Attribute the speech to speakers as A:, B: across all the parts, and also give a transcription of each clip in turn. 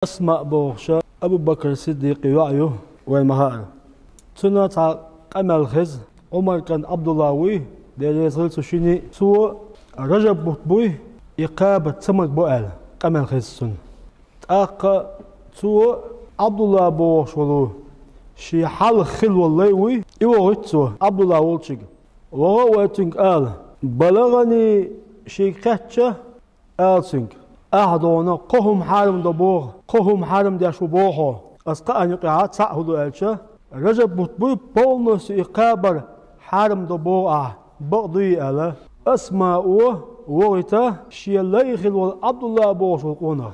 A: أسماء بوخشة أبو بكر الصديق وعيه والمهار سنة قمل خز عمر كان عبد الله وي دير يزغل سوشيني سوى رجب بوي إقابة سمك بوال قمل خز سن تاقا سوى عبد الله بوخشولو شي حال خل والله وي إيوه سوى عبد الله ولشيك وهو واتنك آل بلغني شي قتشة آل سنك أهدونا قهم حارم دبوغ قهم حارم داشو بوغو أسقى أن يقعات سأهدو ألشا رجب بطبوي بولنس إقابر حارم دبوغ بغضي ألا أسماء وغيتا شي الله يخل عبد الله بوغ القونغ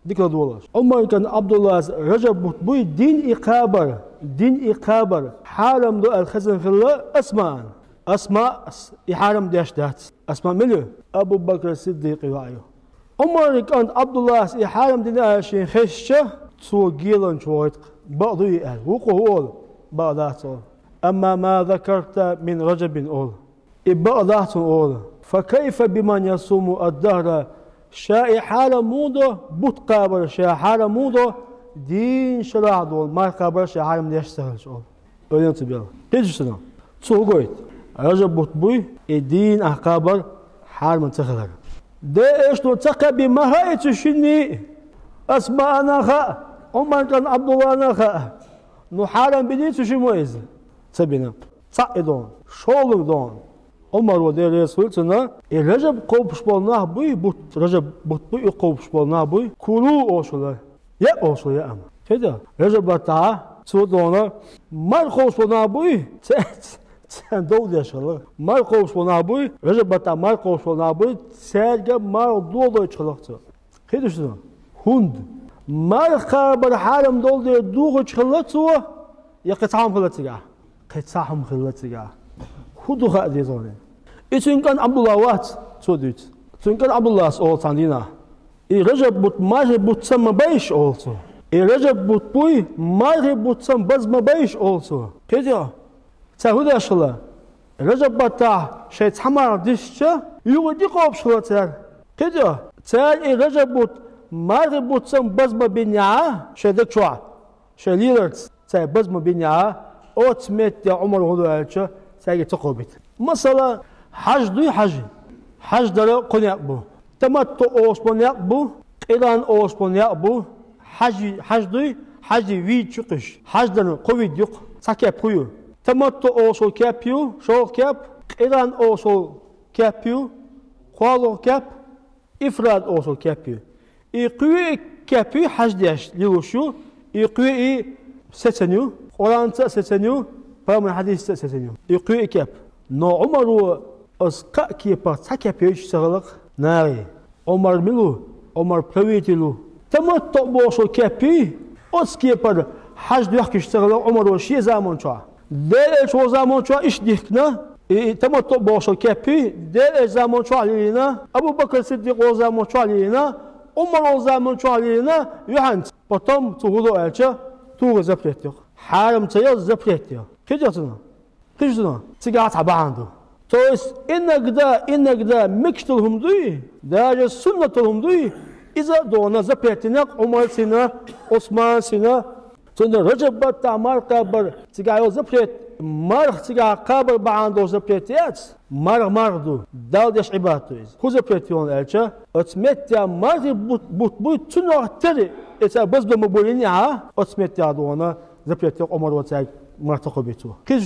A: ديك الدولار عمر كان عبد الله رجب بطبوي دين إقابر حارم دو الخزن خلا أسماء إحارم داش دات أسماء مليو أبو بكر الصديق وعيه عمر كان عبد الله إحارم دينا شين خشة سو جيلان شويت بعضي أهل وقول بعضات أما ما ذكرت من رجب أول بعضات أول فكيف بمن يصوم الدهر شاء حال مودو بتقابر شاء حال مودو دين شرع دول ما قابر شاء حال من يشتغل شغل أولين تبيله هيجي سنة سو قويت رجب بتبوي الدين أقابر حال من تخلق ده ايش نتقى بمهاية شني اسماء نخا عمر كان عبد الله نخا نحارم بديت شي مويز سبينا صعدون شغل دون عمر ودير رسول سنة رجب قوبش بالناه بوي بوت رجب بوت بوي قوبش بالناه بوي كلو اوشلا يا اوشلا يا اما كده رجب بتاع سودونا مال قوبش بالناه بوي sen doğru yaşalı. Mal kovuşma bu, Recep'ta mal kovuşma bu, serge mal dolu çıkılacak. Ne düşünüyorsun? Hund. Mal kabar haram dolu dolu çıkılacak. Ya kıtsam kılacak. Kıtsam kılacak. Hudu hadi zone. İçin Abdullah Wat söylüyor. Çünkü Abdullah olsan dina. Recep but mal but sama beş olsun. Recep but bu mal but sam bazma beş olsun. Ne diyor? تهود أشلا رجب بتاع شيء حمار دشة يودي قاب شلا تر كده تر رجب بوت مار بوت سام بز ما بينيا شيء دكشوا شيء ليرت تر بز ما بينيا أوت ميت يا عمر هذا أشة تر يتقبض مثلا حج دلا قنيا بو تمت أوس قنيا بو إيران أوس قنيا بو حج وي تشقش حج دلا قوي يق سكيب قيو تمت أوصل كابيو شو كاب إيران أوصل كابيو خوالو كاب إفراد أوصل كابيو إقوي كابيو حجديش ليوشو إقوي ستنيو أورانتا ستنيو فهم الحديث ستنيو إقوي كاب نو عمرو أسقى كيبا تكابيو يشتغلق ناري عمر ملو عمر برويتلو تمت أوصل كابيو أسكيبا حجد يحكي يشتغلق عمرو شي زمان شو دل شو زمان شو إيش ديكنا تمت باشو كابي دل زمان شو علينا أبو بكر الصديق زمان شو علينا عمر زمان شو علينا يهانت بتم تقولوا ألشة تقول زبرتيق حرام تيار زبرتيق كده تيجي تعب عنده توس إنك دا مكتلهم دوي ده سنتهم دوي إذا دونا زبرتينك عمر سنة عثمان سنة تون رجب بتاع مار قبر تجاه زبرت مار تجاه قبر بعندو زبرتيات مار دالدش عبادته هو زبرتيون ألشة أتمت يا مار بوت تنور تري إذا بس بمبولين يا أتمت يا دونا زبرتيق عمر وتاج مار تقبيتو كيف